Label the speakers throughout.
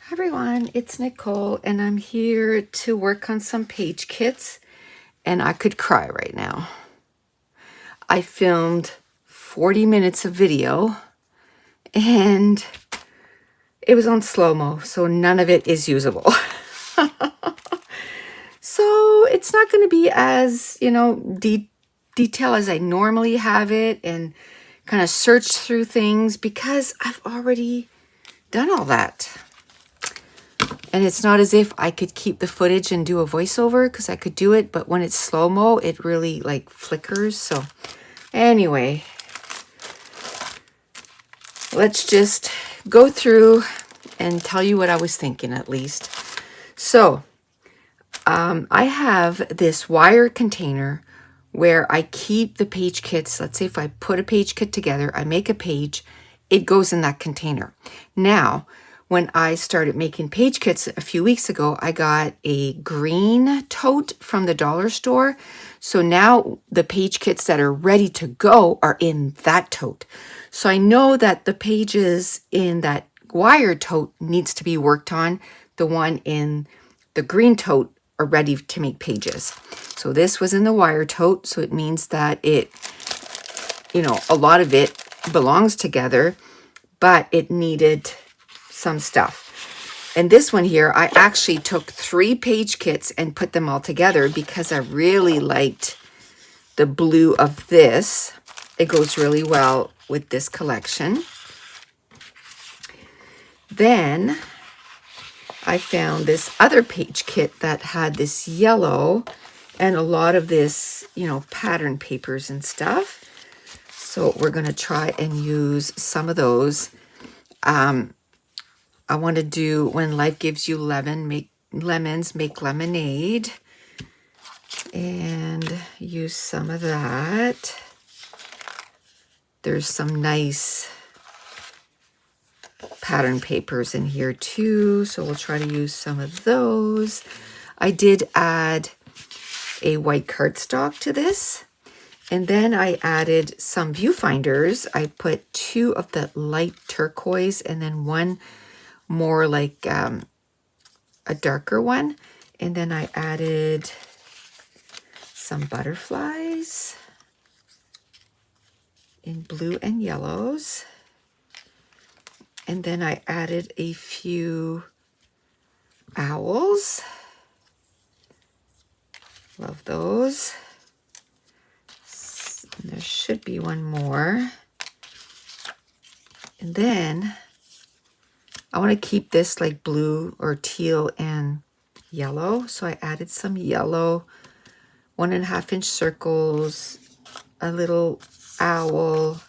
Speaker 1: Hi everyone, it's Nicole and I'm here to work on some page kits and I could cry right now. I filmed 40 minutes of video and it was on slow-mo, so none of it is usable. So it's not going to be as, detailed as I normally have it and kind of search through things because I've already done all that. And it's not as if I could keep the footage and do a voiceover because I could do it, but when it's slow-mo, it really like flickers. So anyway, let's just go through and tell you what I was thinking at least. So I have this wire container where I keep the page kits. Let's say if I put a page kit together, I make a page, it goes in that container. Now, when I started making page kits a few weeks ago, I got a green tote from the dollar store. So now the page kits that are ready to go are in that tote. So I know that the pages in that wire tote needs to be worked on. The one in the green tote are ready to make pages. So this was in the wire tote, so it means that it, a lot of it belongs together, but it needed some stuff. And this one here, I actually took 3 page kits and put them all together because I really liked the blue of this. It goes really well with this collection. Then I found this other page kit that had this yellow and a lot of this, pattern papers and stuff. So we're going to try and use some of those. I want to do When Life Gives You Lemons, Make Lemonade. And use some of that. There's some nice pattern papers in here too, so we'll try to use some of those. I did add a white cardstock to this, and then I added some viewfinders. I put 2 of the light turquoise and then one more like a darker one, and then I added some butterflies in blue and yellows. And then I added a few owls. Love those. And there should be one more. And then I want to keep this like blue or teal and yellow. So I added some yellow, 1.5 inch circles, a little owl.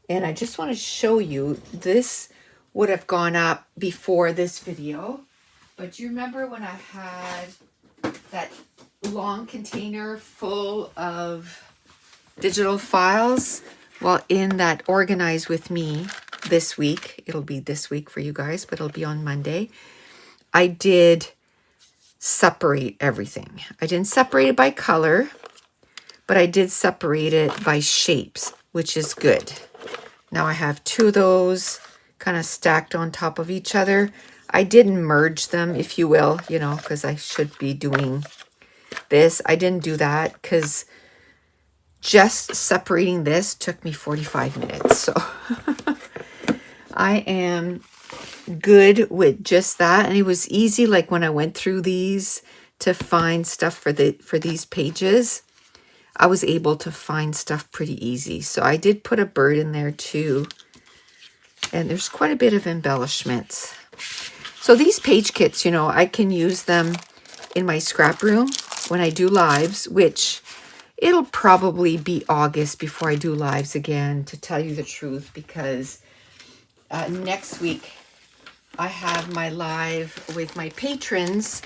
Speaker 1: And I just want to show you, this would have gone up before this video, but you remember when I had that long container full of digital files? Well, in that Organize With Me this week, it'll be this week for you guys, but it'll be on Monday, I did separate everything. I didn't separate it by color, but I did separate it by shapes, which is good. Now I have 2 of those kind of stacked on top of each other. I didn't merge them, if you will, because I should be doing this. I didn't do that because just separating this took me 45 minutes. So I am good with just that. And it was easy, like when I went through these to find stuff for these pages, I was able to find stuff pretty easy. So I did put a bird in there too. And there's quite a bit of embellishments. So these page kits, I can use them in my scrap room when I do lives, which it'll probably be August before I do lives again, to tell you the truth, because next week I have my live with my patrons,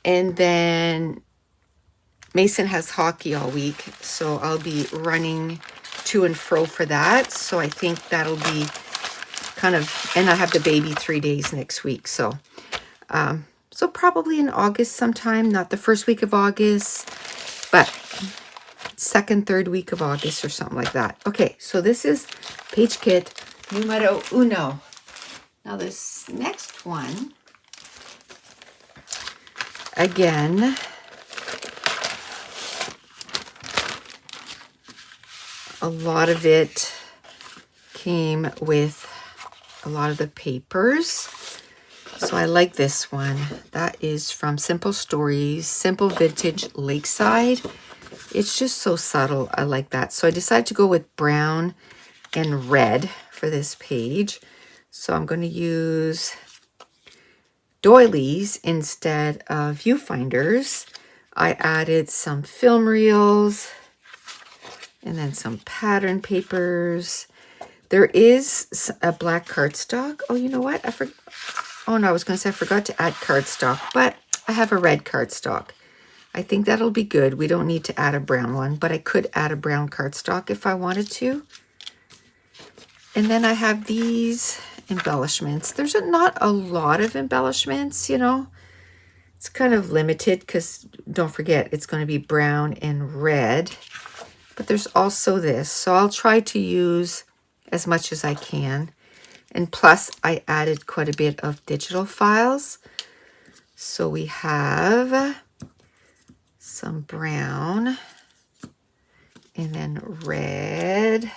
Speaker 1: and then Mason has hockey all week, so I'll be running to and fro for that. So I think that'll be kind of, and I have the baby 3 days next week. So probably in August sometime, not the first week of August, but second, third week of August or something like that. Okay, so this is page kit numero 1. Now this next one, again, a lot of it came with a lot of the papers. So I like this one. That is from Simple Stories, Simple Vintage Lakeside. It's just so subtle. I like that. So I decided to go with brown and red for this page. So I'm going to use doilies instead of viewfinders. I added some film reels and then some pattern papers. There is a black cardstock. Oh, you know what? Oh no, I was going to say I forgot to add cardstock, but I have a red cardstock. I think that'll be good. We don't need to add a brown one, but I could add a brown cardstock if I wanted to. And then I have these embellishments. There's not a lot of embellishments, you know. It's kind of limited because don't forget, it's going to be brown and red. But there's also this. So I'll try to use as much as I can. And plus, I added quite a bit of digital files. So we have some brown and then red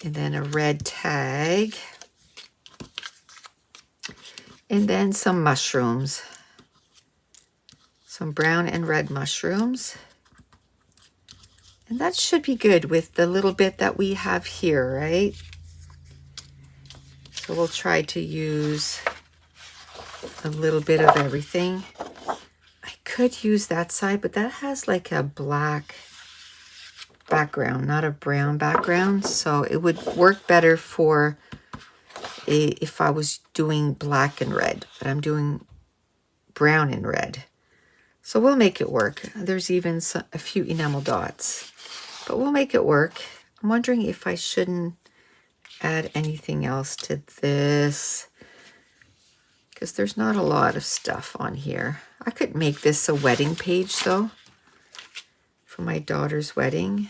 Speaker 1: and then a red tag and then some mushrooms, some brown and red mushrooms. And that should be good with the little bit that we have here, right? So we'll try to use a little bit of everything. I could use that side, but that has like a black background, not a brown background. So it would work better for if I was doing black and red, but I'm doing brown and red. So we'll make it work. There's even a few enamel dots, but we'll make it work. I'm wondering if I shouldn't add anything else to this because there's not a lot of stuff on here. I could make this a wedding page though for my daughter's wedding.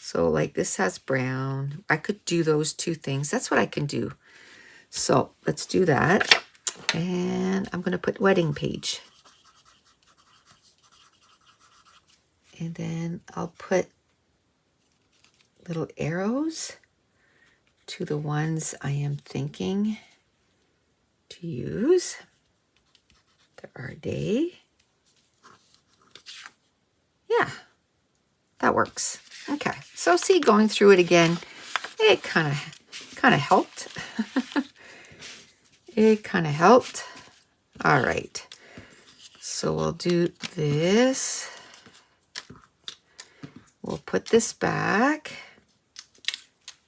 Speaker 1: So like this has brown. I could do those two things. That's what I can do. So let's do that. And I'm going to put wedding page. And then I'll put little arrows to the ones I am thinking to use. There are day. Yeah, that works. Okay, so see, going through it again, it kind of helped. It kind of helped. All right, so we'll do this. We'll put this back.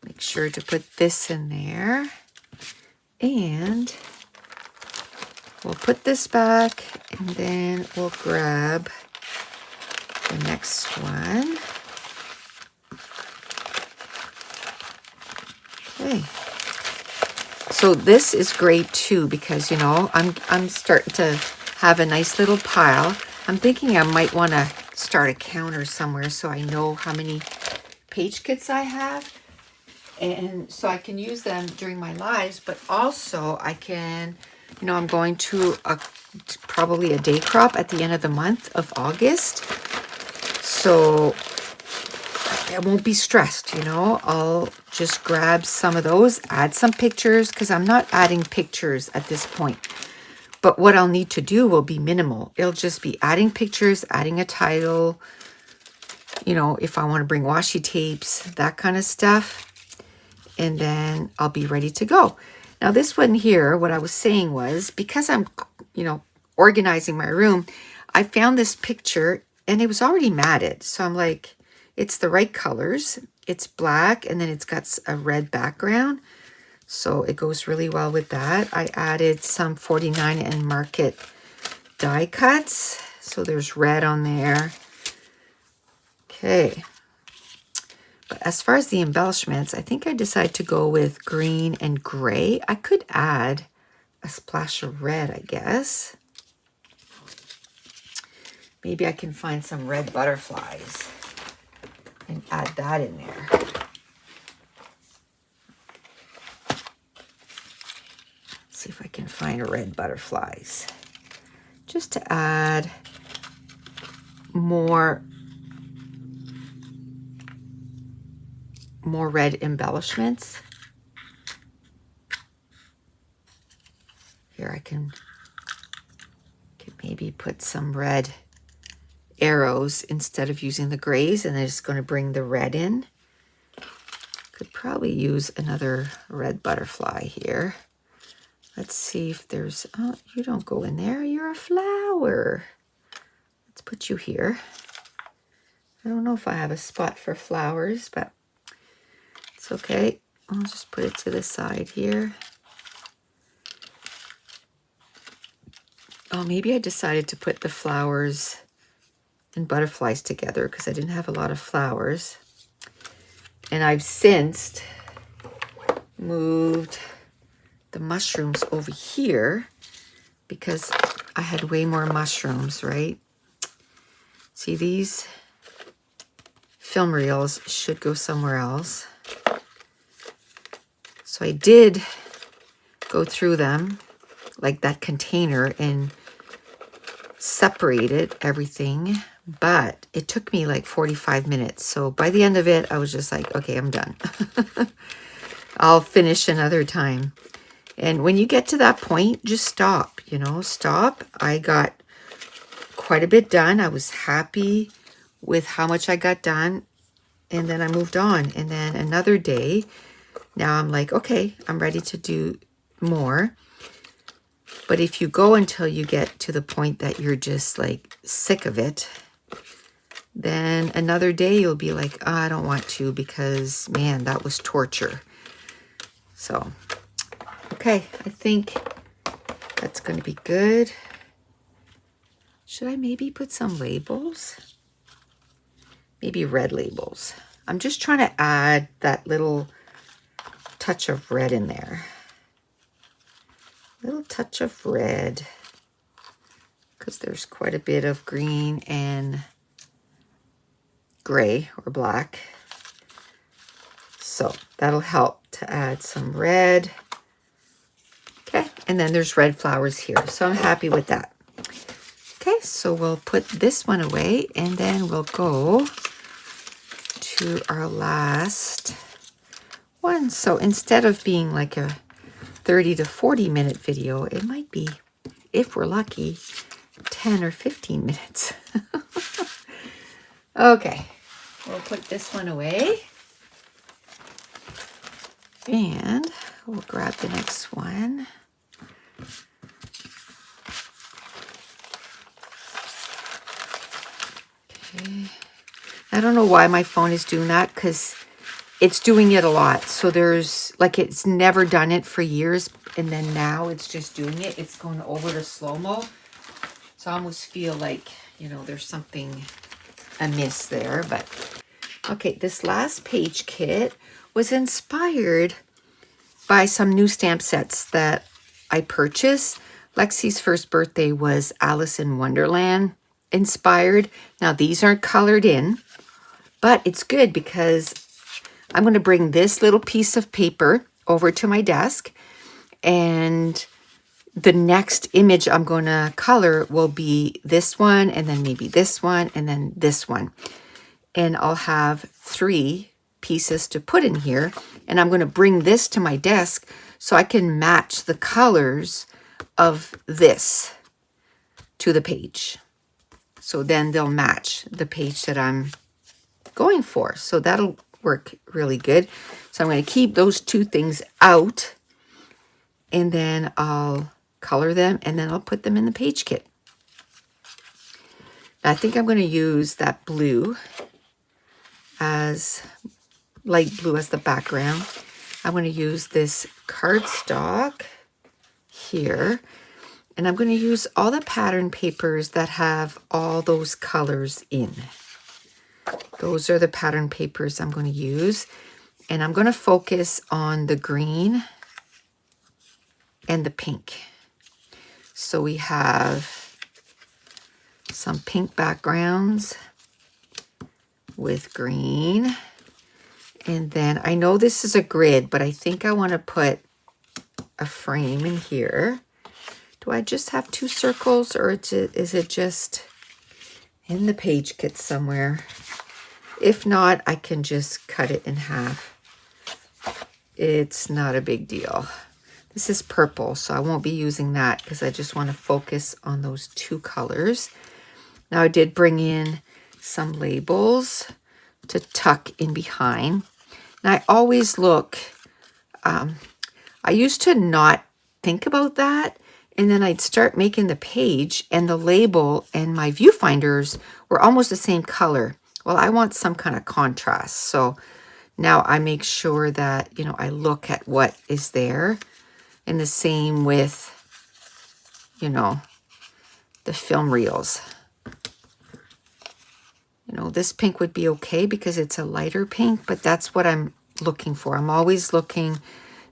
Speaker 1: Make sure to put this in there. And we'll put this back and then we'll grab the next one. Okay. So this is great too because, you know, I'm starting to have a nice little pile. I'm thinking I might want to start a counter somewhere so I know how many page kits I have. And so I can use them during my lives, but also I can, you know, I'm going to probably a day crop at the end of the month of August. So I won't be stressed, you know. I'll just grab some of those, add some pictures, because I'm not adding pictures at this point. But what I'll need to do will be minimal. It'll just be adding pictures, adding a title, you know, if I want to bring washi tapes, that kind of stuff. And then I'll be ready to go. Now this one here, what I was saying was, because I'm, you know, organizing my room, I found this picture and it was already matted. So I'm like, it's the right colors. It's black and then it's got a red background. So it goes really well with that. I added some 49 and Market die cuts. So there's red on there. Okay. But as far as the embellishments, I think I decided to go with green and gray. I could add a splash of red, I guess. Maybe I can find some red butterflies and add that in there. see if I can find red butterflies. Just to add more red embellishments. Here I can maybe put some red arrows instead of using the grays, and I'm just going to bring the red in. Could probably use another red butterfly here. Let's see if there's, oh, you don't go in there. You're a flower. Let's put you here. I don't know if I have a spot for flowers, but it's okay. I'll just put it to the side here. Oh, maybe I decided to put the flowers and butterflies together because I didn't have a lot of flowers. And I've since moved the mushrooms over here because I had way more mushrooms, right? See, these film reels should go somewhere else. So I did go through them, like that container, and separated everything, but it took me like 45 minutes. So by the end of it, I was just like, okay, I'm done. I'll finish another time. And when you get to that point, just stop, you know, stop. I got quite a bit done. I was happy with how much I got done. And then I moved on. And then another day, now I'm like, okay, I'm ready to do more. But if you go until you get to the point that you're just like sick of it, then another day you'll be like, oh, I don't want to because, man, that was torture. So, okay, I think that's going to be good. Should I maybe put some labels? Maybe red labels. I'm just trying to add that little touch of red in there. Little touch of red, because there's quite a bit of green and gray or black. So that'll help to add some red. Okay, and then there's red flowers here. So I'm happy with that. Okay, so we'll put this one away and then we'll go to our last one. So instead of being like a 30 to 40 minute video, it might be, if we're lucky, 10 or 15 minutes. Okay, we'll put this one away. And we'll grab the next one. Okay. I don't know why my phone is doing that, because it's doing it a lot. So there's, like, it's never done it for years, and then now it's just doing it. It's going over to slow-mo. So I almost feel like, you know, there's something amiss there, but okay, this last page kit was inspired by some new stamp sets that I purchased. Lexi's first birthday was Alice in Wonderland inspired. Now these aren't colored in, but it's good because I'm going to bring this little piece of paper over to my desk, and the next image I'm going to color will be this one, and then maybe this one, and then this one. And I'll have 3 pieces to put in here, and I'm going to bring this to my desk so I can match the colors of this to the page. So then they'll match the page that I'm going for. So that'll work really good. So I'm going to keep those 2 things out, and then I'll color them, and then I'll put them in the page kit. I think I'm going to use that blue as light blue as the background. I'm going to use this cardstock here, and I'm going to use all the pattern papers that have all those colors in. Those are the pattern papers I'm going to use, and I'm going to focus on the green and the pink. So we have some pink backgrounds with green. And then I know this is a grid, but I think I want to put a frame in here. Do I just have 2 circles, or is it just in the page kit somewhere? If not, I can just cut it in half. It's not a big deal. This is purple, so I won't be using that because I just want to focus on those 2 colors. Now I did bring in some labels to tuck in behind. And I always look, I used to not think about that, and then I'd start making the page and the label and my viewfinders were almost the same color. Well, I want some kind of contrast, so now I make sure that, you know, I look at what is there. And the same with, you know, the film reels. You know, this pink would be okay because it's a lighter pink, but that's what I'm looking for. I'm always looking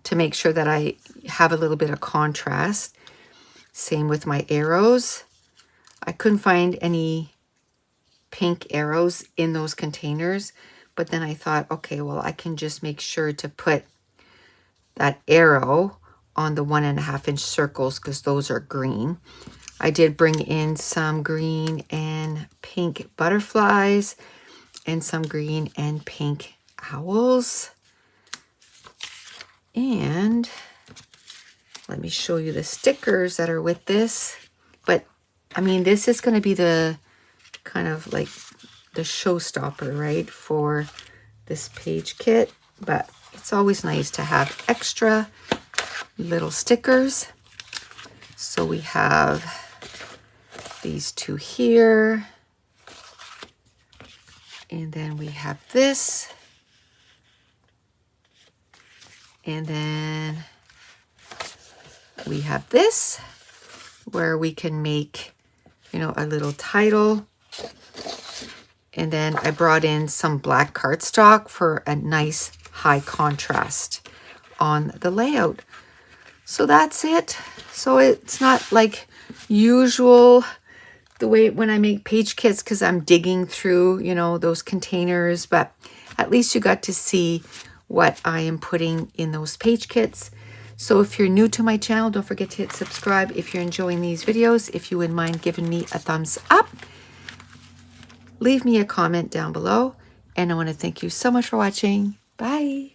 Speaker 1: to make sure that I have a little bit of contrast. Same with my arrows. I couldn't find any pink arrows in those containers, but then I thought, okay, well, I can just make sure to put that arrow on the 1.5 inch circles because those are green. I did bring in some green and pink butterflies and some green and pink owls. And let me show you the stickers that are with this. But I mean, this is going to be the kind of like the showstopper, right, for this page kit. But it's always nice to have extra little stickers. So we have these 2 here. And then we have this. And then we have this, where we can make, you know, a little title. And then I brought in some black cardstock for a nice high contrast on the layout. So that's it. So it's not like usual the way when I make page kits because I'm digging through, you know, those containers, but at least you got to see what I am putting in those page kits. So if you're new to my channel, don't forget to hit subscribe. If you're enjoying these videos, if you wouldn't mind giving me a thumbs up, leave me a comment down below. And I want to thank you so much for watching. Bye.